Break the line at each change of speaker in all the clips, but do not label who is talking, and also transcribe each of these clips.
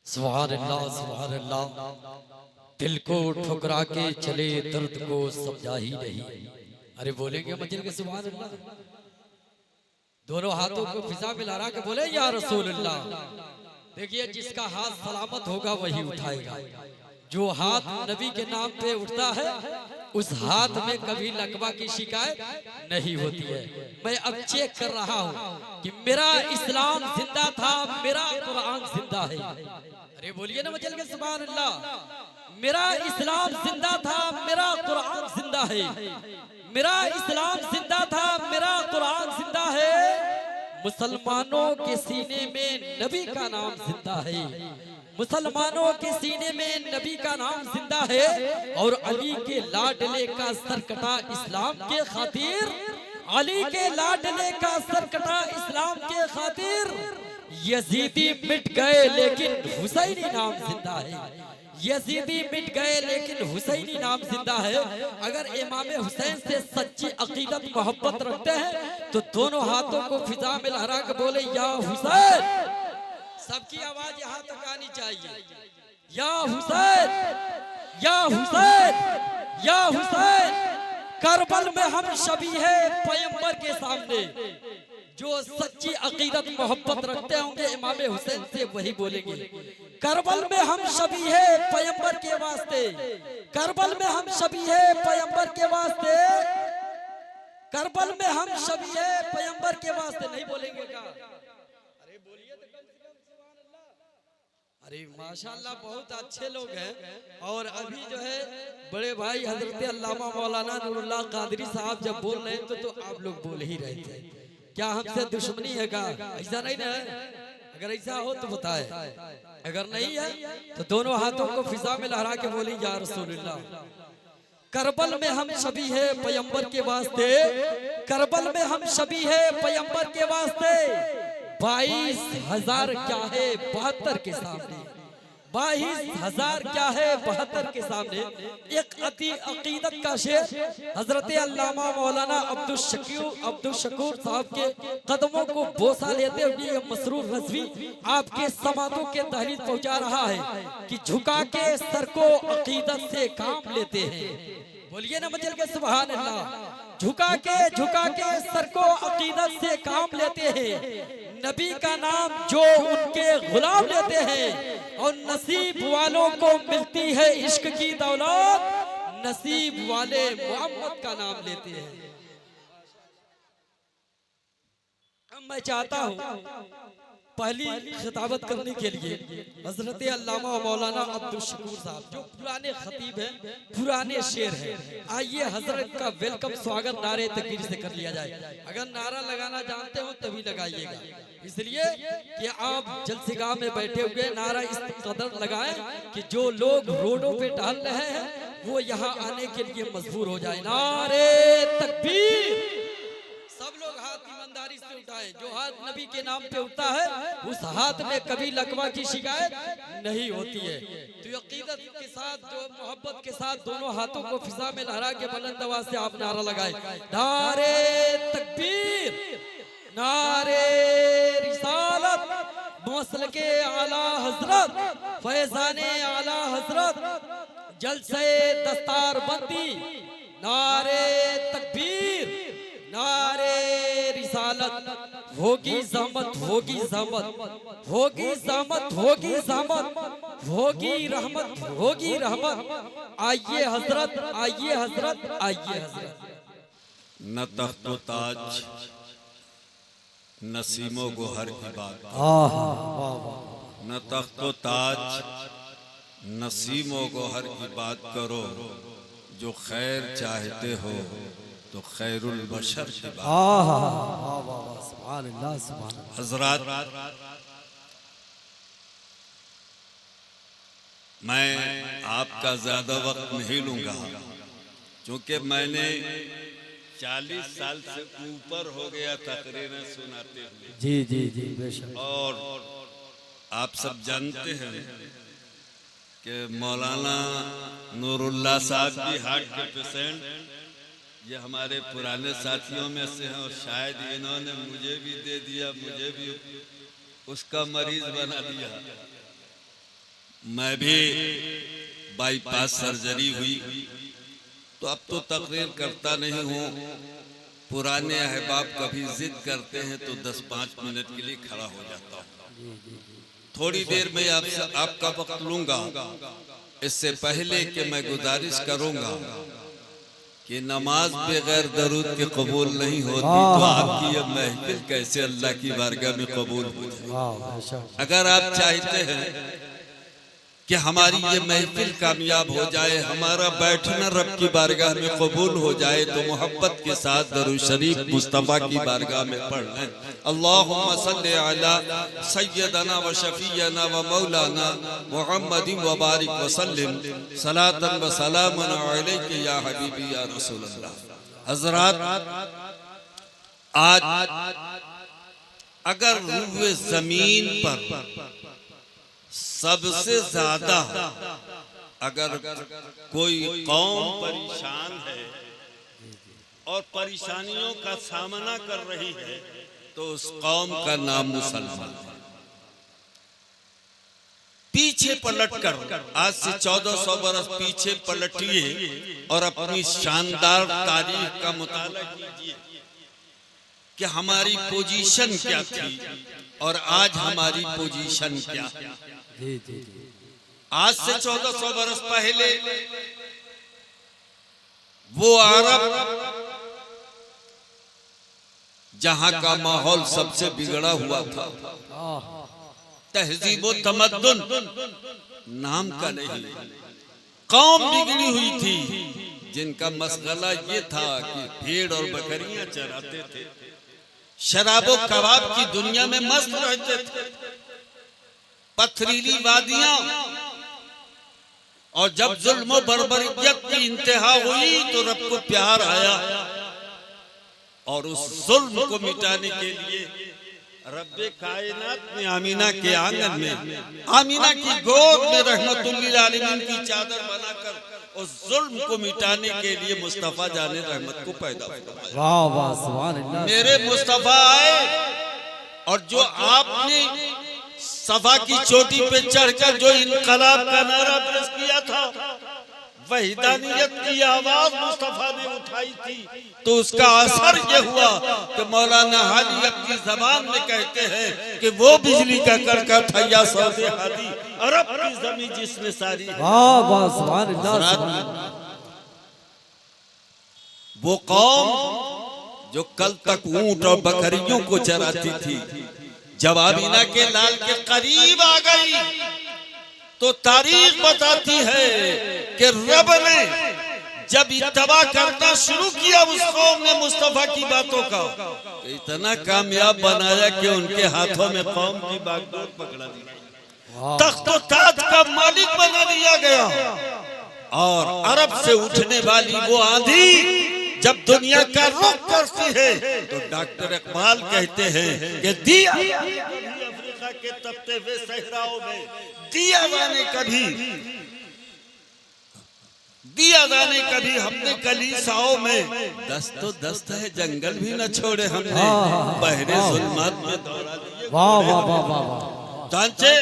सुभान अल्लाह सुभान अल्लाह। दिल को ठुकरा के चले दर्द को समझा ही नहीं। अरे बोलेंगे मजल के सुभान अल्लाह। दोनों हाथों को फिजा में लहरा के बोले या रसूल अल्लाह। देखिए जिसका हाथ सलामत होगा वही उठाएगा। जो हाथ नबी के नाम पे उठता है उस हाथ में कभी लकवा की शिकायत नहीं होती है। मैं अब चेक कर रहा हूँ कि मेरा इस्लाम जिंदा था, मेरा कुरान जिंदा है। अरे बोलिए ना मचल के सुभान अल्लाह। मेरा इस्लाम जिंदा था, मेरा कुरान जिंदा है। मेरा इस्लाम जिंदा था, मेरा कुरान जिंदा है। मुसलमानों के सीने में नबी का नाम जिंदा है। मुसलमानों के सीने में नबी का नाम जिंदा है। और अली के लाडले का सरकटा इस्लाम के खातिर, अली के लाडले का सरकटा इस्लाम के खातिर। यजीदी मिट गए लेकिन हुसैनी नाम जिंदा है। यजीदी मिट गए लेकिन हुसैनी नाम जिंदा है। अगर इमाम हुसैन से सच्ची अकीदत मोहब्बत रखते हैं तो दोनों हाथों को फिजा में लहरा के बोले या हुसैन। सबकी आवाज यहाँ तक आनी चाहिए। या हुसैन, या हुसैन, या हुसैन। करबल में हम शबी है पैगंबर के सामने। जो सच्ची अकीदत मोहब्बत रखते होंगे इमाम हुसैन से वही बोलेंगे। करबल में हम शबी है पैगंबर के वास्ते। करबल में हम शबी है पैगंबर के वास्ते। करबल में हम शबी है पैगंबर के वास्ते। नहीं बोलेंगे क्या? अरे बोलिए तो कम से कम सुभान अल्लाह। अरे माशाअल्लाह बहुत अच्छे लोग हैं। और अभी जो है बड़े भाई हजरत अल्लामा मौलाना नूरुल्लाह कादरी साहब जब बोल रहे थे तो आप लोग बोल ही रहे थे। क्या हमसे दुश्मनी है का? ऐसा नहीं ना। अगर ऐसा हो तो बताए, अगर नहीं है तो दोनों हाथों को फिजा में लहरा के बोली या रसूलुल्लाह। करबल में हम शबी है पैगंबर के वास्ते। करबल में हम शबी है पैगंबर के वास्ते। 22,000 क्या है 72 के सामने। 22,000 क्या है 72 के सामने। एक अति अकीदत का शेर हजरत अल्लामा मौलाना अब्दुल शकूर साहब के कदमों को बोसा लेते हुए मसरूर रज़वी आपके समातों के तहरीर पहुंचा रहा है कि झुका के सर को अकीदत से काम लेते हैं। बोलिए ना मचल के सुभान अल्लाह। झुका के सर को अकीदत से काम लेते हैं। नबी का नाम जो उनके गुलाम लेते हैं। और नसीब वालों को मिलती है इश्क की दौलत। नसीब वाले मोहम्मद का नाम लेते हैं। अब मैं चाहता हूँ पहली खिताबत करने के लिए हजरत अल्लामा मौलाना अब्दुल शकूर साहब जो पुराने खतीब हैं, पुराने शेर हैं। आइए हजरत का वेलकम स्वागत नारे तकबीर से कर लिया जाए। अगर नारा लगाना जानते हो तभी लगाइएगा, इसलिए कि आप जलसेगाह में बैठे हुए नारा इस कदर लगाएं कि जो लोग रोडों पे टहल रहे हैं वो यहाँ आने के लिए मजबूर हो जाए। नारे तकबीर। सब लोग हाथ ईमानदारी से उठाएं। जो हाथ नबी के नाम पे उठता है उस हाथ में कभी लकवा की शिकायत नहीं होती है। तो अकीदत के साथ, जो मोहब्बत के साथ दोनों हाथों को फिजा में लहरा के बुलंद आवाज से आप नारा लगाए। नारे तकबीर, नारे रिसालत, मौसल के आला हजरत, फैजाने आला हजरत, जलसे दस्तार बंदी। नारे तकबीर, नारे रिसालत। होगी ज़हमत, होगी ज़हमत, होगी ज़हमत, होगी ज़हमत, होगी रहमत, होगी रहमत। आइए हजरत, आइए हजरत, आइए हजरत।
न तख्तो ताज नसीमो गोहर की बात। न तख्तो ताज नसीमो गोहर की बात करो। जो खैर चाहते हो तो खैरुल बशर की बात। हजरात, मैं आपका ज्यादा वक्त नहीं लूंगा क्योंकि मैंने 40 साल से ऊपर हो गया तकरीरें सुनाते हुए।
जी जी जी बेशक।
और आप सब जानते हैं कि मौलाना नूरुल्लाह साहब भी हार्ट के पेशेंट, ये हमारे पुराने साथियों में से हैं। और शायद इन्होंने मुझे भी दे दिया, मुझे भी उसका मरीज बना दिया। मैं भी बाईपास सर्जरी हुई तो अब तो तकरीर करता नहीं हूँ। पुराने अहबाब कभी जिद करते हैं तो 10-5 मिनट के लिए खड़ा हो जाता हूँ। थोड़ी देर में आपका वक्त लूंगा। इससे पहले कि मैं गुजारिश करूंगा कि नमाज बगैर दरूद के कबूल नहीं होती, तो आपकी ये महफिल कैसे अल्लाह की बारगाह में कबूल हो जाए। अगर आप चाहते हैं कि हमारी ये महफिल कामयाब हो जाए, हमारा बैठना रब की बारगाह में कबूल हो जाए, तो मोहब्बत के साथ दरूद शरीफ मुस्तफ़ा की बारगाह में पढ़ लें। अल्लाहुम्मा सल्ली अला सय्यदना व शफीयना व मौलाना मुहम्मदिन व बारिक व सल्लिम सलातन व सलामन अलैका या हबीबी या रसूल अल्लाह। हज़रात, आज अगर रूए ज़मीन पर सबसे ज्यादा अगर कोई कौम परेशान है और परेशानियों का सामना कर रही है तो उस कौम का नाम मुसलमान है। पीछे पलटकर आज से 1400 बरस पीछे पलटिए और अपनी शानदार तारीख का मुताला कीजिए कि हमारी पोजीशन क्या थी और आज हमारी पोजीशन क्या है। आज से 1400 बरस पहले वो अरब जहां का माहौल सबसे बिगड़ा हुआ था, तहजीब व तमद्दुन नाम का नहीं, कौम बिगड़ी हुई थी जिनका मसगला ये था कि भेड़ और बकरियां चराते थे, शराब और कबाब की दुनिया में मस्त रहते थे, पथरीली वादियां, और जब जुल्म बर्बरियत की इंतहा हुई तो रब को प्यार आया और उस जुल्म को मिटाने के लिए रब्बे कायनात ने आमीना के आंगन में, आमीना की गोद में रहमतुल्लिल आलमीन की चादर बनाकर उस जुल्म को मिटाने के लिए मुस्तफा जाने रहमत को पैदा फरमाया।
वाह वाह सुभान अल्लाह।
मेरे मुस्तफा आए और जो आपने सफा की चोटी पे चढ़कर जो इनकलाब का नारा पेश किया था, वहीदानियत की आवाज मुस्तफा ने उठाई थी, तो उसका असर ये हुआ कि मौलाना हादी अपनी जबान में कहते हैं कि वो बिजली का कड़का था या सौदे हादी अरब की जमीन जिसने सारी।
वाह वाह सुभान अल्लाह।
वो कौम जो कल तक ऊंट और बकरियों को चराती थी, जब आमीना के लाल के करीब आ गई तो तारीख बताती है कि रब ने जब इत्तबा करना शुरू किया उस कौम ने मुस्तफा की बातों का, तो इतना कामयाब बनाया कि उनके हाथों में कौम की बागडोर पकड़ा दी, तख्त ताज का मालिक बना दिया गया। और अरब से उठने वाली वो आंधी जब दुनिया का रुख करती है तो डॉक्टर इकबाल कहते हैं कि दिया अफ्रीका के तपते हुए सहराओं में दिया जाने कभी हमने कलीसाओं में, दस्त तो दस्त है जंगल भी न छोड़े हमने, बहरे जुल्मात में दौड़ा दिए।
वाह वाह वाह वाह।
चांचे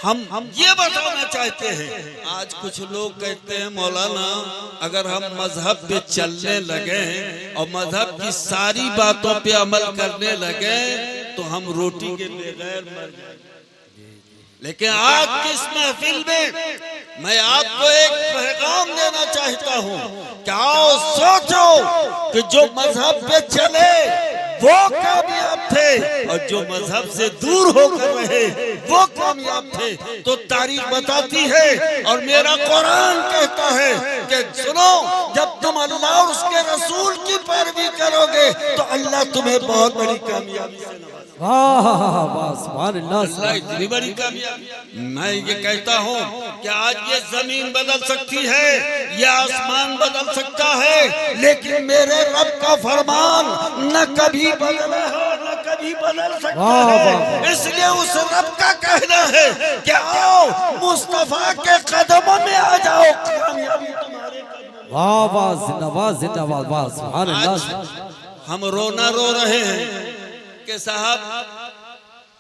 हम ये बताना चाहते हैं, आज कुछ लोग कहते हैं मौलाना अगर हम मजहब पे चलने लगे और मजहब की सारी बातों पे अमल करने लगे तो हम रोटी के बगैर मर जाएंगे। लेकिन आज की इस महफिल में मैं आपको एक पैगाम देना चाहता हूँ कि आओ सोचो कि जो मजहब पे चले वो कामयाब थे और जो मजहब से दूर होकर रहे वो कामयाब थे। तो तारीख बताती है और मेरा कुरान कहता है कि सुनो, जब तुम अल्लाह और उसके रसूल की पैरवी करोगे तो अल्लाह तुम्हें बहुत बड़ी कामयाबी से नवाजेगा।
अल्लाह
इतनी बड़ी कामयाबी। मैं ये कहता हूँ कि आज ये जमीन बदल सकती है, ये आसमान बदल सकता है, लेकिन मेरे रब का फरमान न कभी बदला है न कभी बदल सकता है। इसलिए उस रब का कहना है कि आओ मुस्तफा के कदमों में आ जाओ, कामयाबी तुम्हारे कदमों में।
वाह वाह जिंदाबाद जिंदाबाद वाह सुभान अल्लाह।
हम रोना रो रहे हैं कि साहब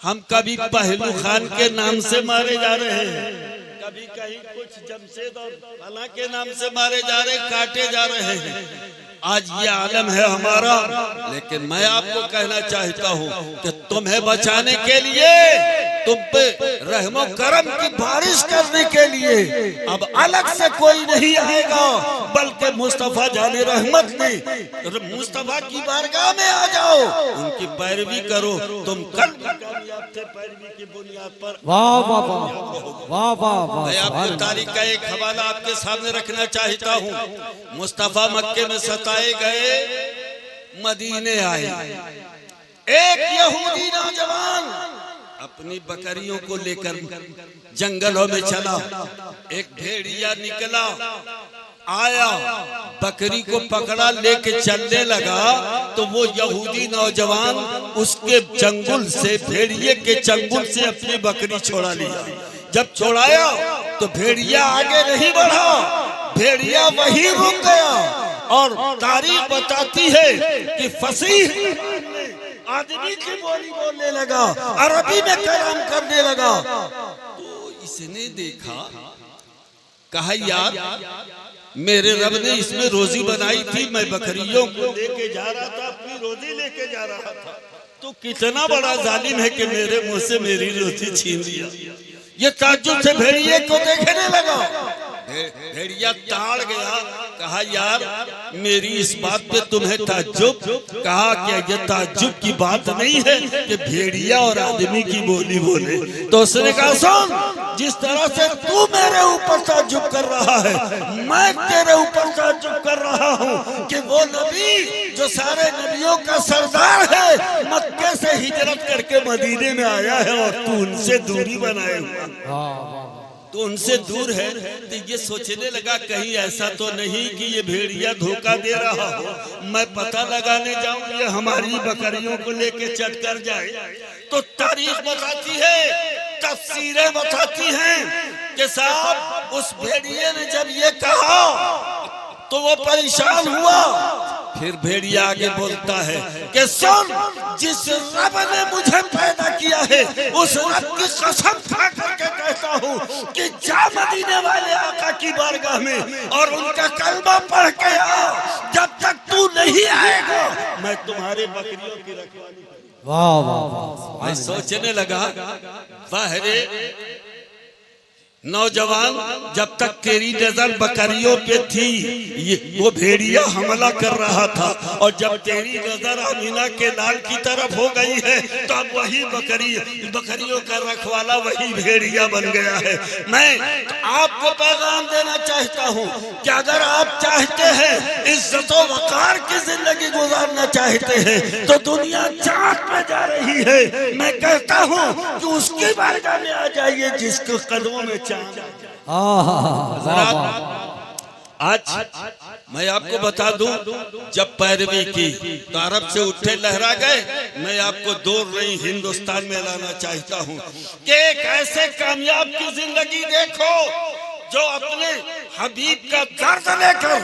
हम कभी पहलू खान के नाम से मारे जा रहे हैं, कभी कहीं कुछ जमशेद और फला के नाम से मारे जा रहे, काटे जा रहे हैं। आज ये आलम है हमारा, लेकिन मैं आपको कहना चाहता हूँ कि तुम्हें बचाने के लिए, तुम पे रहमो करम की बारिश करने के लिए अब अलग से कोई नहीं आएगा, बल्कि मुस्तफा जाने रहमत ने मुस्तफा की बारगाह में आ जाओ, उनकी पैरवी करो। तुम कल कामयाब थे पैरवी की बुनियाद पर।
वाह वाह वाह वाह वाह।
मैं आपको तारीख का एक हवाला आपके सामने रखना चाहता हूँ। मुस्तफा मक्के में सताए गए, मदीने आए। एक यहूदी नौजवान अपनी बकरियों को लेकर जंगलों में चला। एक भेड़िया निकला, आया, बकरी को पकड़ा, लेके चलने लगा तो वो यहूदी नौजवान उसके चंगुल से, भेड़िए के चंगुल से अपनी बकरी छोड़ा लिया। जब छोड़ाया तो भेड़िया आगे नहीं बढ़ा, भेड़िया वहीं रुक गया। और तारीख बताती है कि फसीह आदमी की बोली बोलने लगा, अरबी में कलाम करने लगा। तो इसने देखा, कहा यार मेरे रब ने इसमें रोजी बनाई थी, मैं बकरियों को लेके जा रहा था, अपनी रोजी लेके जा रहा था, तो कितना बड़ा जालिम है कि मेरे मुंह से मेरी रोजी छीन लिया। ये ताज्जुब से भेड़िए को देखने लगा। भेड़िया ताड़ गया, कहा यार मेरी इस बात पे तुम्हें ताज्जुब? कहा क्या ये ताज्जुब की बात नहीं है कि भेड़िया और आदमी की बोली बोले? तो उसने कहा सुन, जिस तरह से तू मेरे ऊपर ताज्जुब कर रहा है, मैं तेरे ऊपर ताज्जुब कर रहा हूँ कि वो नबी जो सारे नबियों का सरदार है, मक्के से हिजरत करके मदीने में आया है और तू उनसे दूरी बनाए हुआ, तो उनसे दूर है। तो ये सोचने लगा कहीं ऐसा तो नहीं कि ये भेड़िया धोखा दे रहा हो, मैं पता लगाने जाऊं ये हमारी बकरियों को लेके चट कर जाए। तो तारीख बताती है, तफसीरें बताती हैं कि साहब उस भेड़िए ने जब ये कहा तो वो परेशान हुआ। फिर भेड़िया आगे बोलता है कि सुन, जिस रब ने मुझे पैदा किया है उस रब की कसम खा करके कहता हूँ कि जा मदीने वाले आका की बारगाह में और उनका कलमा पढ़ के आ। जब तक तू नहीं आएगा मैं तुम्हारे बकरियों की रखवाली करूंगा।
वाह वाह वाह।
मैं सोचने लगा, वाह रे नौजवान, जब तक तेरी नजर बकरियों पे थी ये वो भेड़िया हमला कर रहा था, और जब तेरी नजर अमीना के लाल की तरफ हो गई है तो अब वही बकरियों का रखवाला वही भेड़िया बन गया है। मैं आपको पैगाम देना चाहता हूँ कि अगर आप चाहते हैं इज्जत व वकार की जिंदगी गुजारना चाहते हैं तो दुनिया चाँद पे जा रही है। मैं कहता हूँ कि उसकी बारगाह में आ जाइए जिसके कदमों में आज मैं आपको बता दूं, जब पैरवी की तो अरब से उठे लहरा गए। मैं आपको दूर नहीं हिंदुस्तान में लाना चाहता हूं कि एक ऐसे कामयाब की जिंदगी देखो जो अपने हबीब का दर्द लेकर,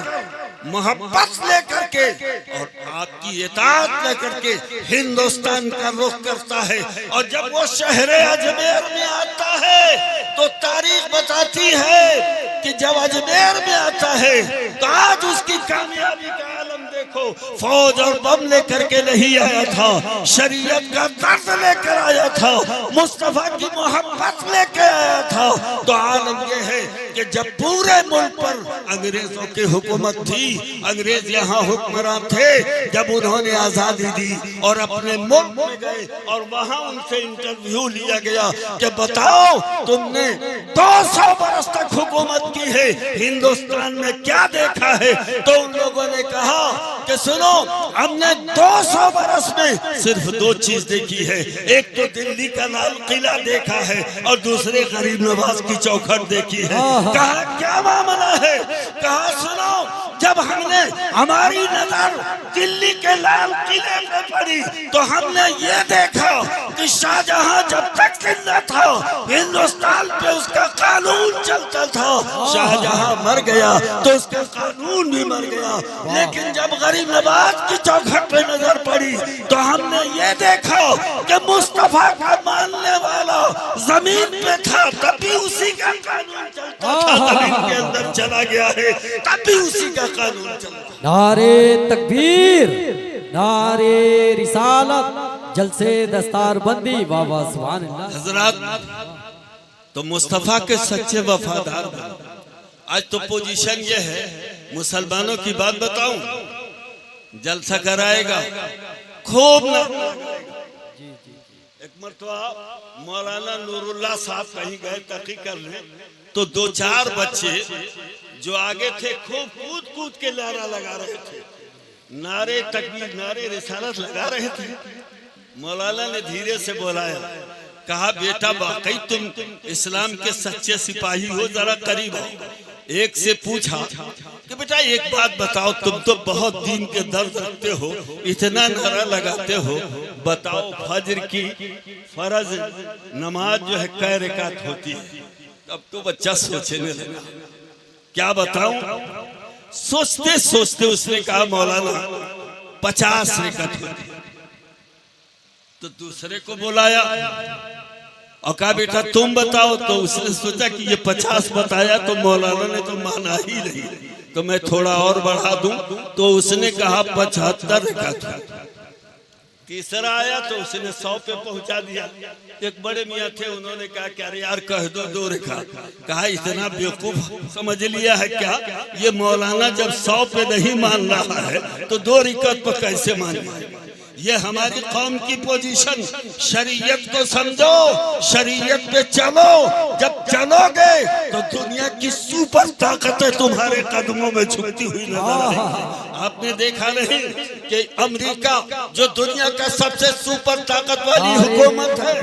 मोहब्बत लेकर के और आपकी इताअत लेकर के हिंदुस्तान का रुख करता है। और जब वो शहरे अजमेर में आता है तो तारीख बताती है कि जब अजमेर में आता है तो आज उसकी कामयाबी का आलम देखो। फौज और बम लेकर के नहीं आया था, शरीयत का दर्द लेकर आया था, मुस्तफा की मोहब्बत लेकर आया था। तो आलम ये है कि जब पूरे मुल्क पर अंग्रेजों की हुकूमत थी, अंग्रेज यहाँ हुक्मरान थे, जब उन्होंने आजादी दी और अपने मुल्क में गए और वहाँ उनसे इंटरव्यू लिया गया कि बताओ तुमने 200 बरस तक हुकूमत की है, हिंदुस्तान में क्या देखा है? तो उन लोगों ने कहा कि सुनो, हमने 200 बरस में सिर्फ 2 चीज देखी है। एक तो दिल्ली का लाल किला देखा है और दूसरे गरीब नवाज की चौखट देखी है। कहा क्या मामला है? कहा सुनो, जब हमने हमारी नजर दिल्ली के लाल किले पे पड़ी तो हमने ये देखा कि शाहजहां जब तक जिंदा था हिंदुस्तान पे उसका कानून चलता था, शाहजहां मर गया तो उसका कानून भी मर गया। लेकिन जब गरीब नवाज की चौखट पे नजर पड़ी तो हमने ये देखा कि मुस्तफा का मानने वाला जमीन पे था तब भी उसी का कानून चलता था, जमीन के अंदर चला गया है तब भी उसी का कानून चलता।
नारे तकबीर, नारे रिसालत, जलसे दस्तार बंदी, वाह वाह सुभान अल्लाह।
हजरत तो मुस्तफा के सच्चे वफादार बनो। आज तो पोजीशन ये है, मुसलमानों की बात बताऊं, जलसा कराएगा खूब एक मरतबा मौलाना नूरुल्लाह साहब कहीं गए तहकीक करने, तो 2-4 बच्चे जो आगे थे खूब कूद कूद के नारा लगा रहे थे, नारे तकबीर नारे रिसालत लगा रहे थे। मौलाना ने धीरे से बुलाया, कहा बेटा वाकई तुम इस्लाम के सच्चे सिपाही हो, जरा करीब आओ। एक से पूछा कि बेटा एक बात बताओ, तुम तो बहुत दीन के दर्द रखते हो, इतना नारा लगाते हो, बताओ फजर की फर्ज नमाज जो है कै रकात होती है? अब तो बच्चा सोचने लगा क्या बताऊं। सोचते सोचते उसने कहा मौलाना 50 रकात होती है। तो दूसरे को बुलाया और कहा बेटा तुम बताओ, तो उसने सोचा कि ये 50 बताया तो मौलाना ने तो माना ही नहीं, तो मैं थोड़ा और बढ़ा दूं, तो उसने कहा 75 रकात। तीसरा आया तो उसने 100 पे पहुंचा दिया। एक बड़े मियाँ थे, उन्होंने कहा क्या रे यार कह दो 2 रकात। कहा इतना बेवकूफ समझ लिया है क्या, ये मौलाना जब 100 पे नहीं मान रहा है तो 2 रकात पर कैसे मान? ये हमारी कौम की पोजीशन। शरीयत को समझो, शरीयत पे चलो, जब चलोगे तो दुनिया की सुपर ताकतें तुम्हारे कदमों में झुकती हुई नजर आएगी। आपने देखा नहीं कि अमेरिका जो दुनिया का सबसे सुपर ताकत वाली हुकूमत है,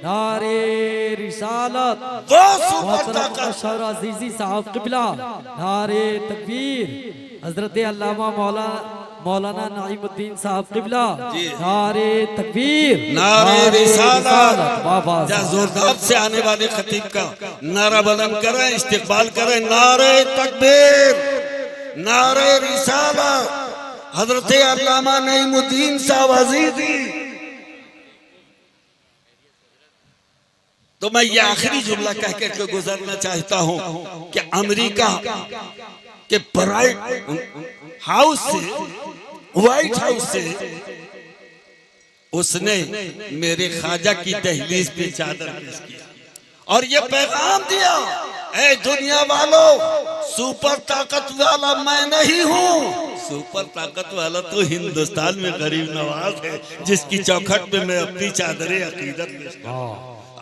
नारे रिसालत,
वो सुपर ताकत
अजीजी साहब क़िबला, नारे तकबीर, हजरत अल्लामा मौलाना नईमुद्दीन साहब क़िबला, नारे तकबीर,
नारे रिसालत। जोरदार से आने वाले खतीब का नारा बुलंद करें, इस्तिकबाल करें। नारे तकबीर, नारे रिसालत, हजरत अल्लामा नईमुद्दीन साहब अजीजी। तो मैं ये आखिरी जुमला कह के गुजरना चाहता हूं कि अमेरिका के व्हाइट हाउस से उसने मेरे ख्वाजा की दहलीज पे चादर पेश किया और ये पैगाम दिया, ए दुनिया वालों, सुपर ताकत वाला मैं नहीं हूँ, सुपर ताकत वाला तो हिंदुस्तान में गरीब नवाज है, जिसकी चौखट पे मैं अपनी चादरें अकीदत में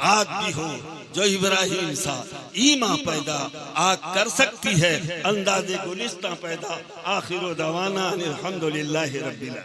आग भी हो जो इब्राहिम सा ईमा पैदा आग कर सकती है, अंदाज़े गुलिस्तां पैदा। आखिर दवाना अल्हम्दुलिल्लाहि रब्बिल आलमीन।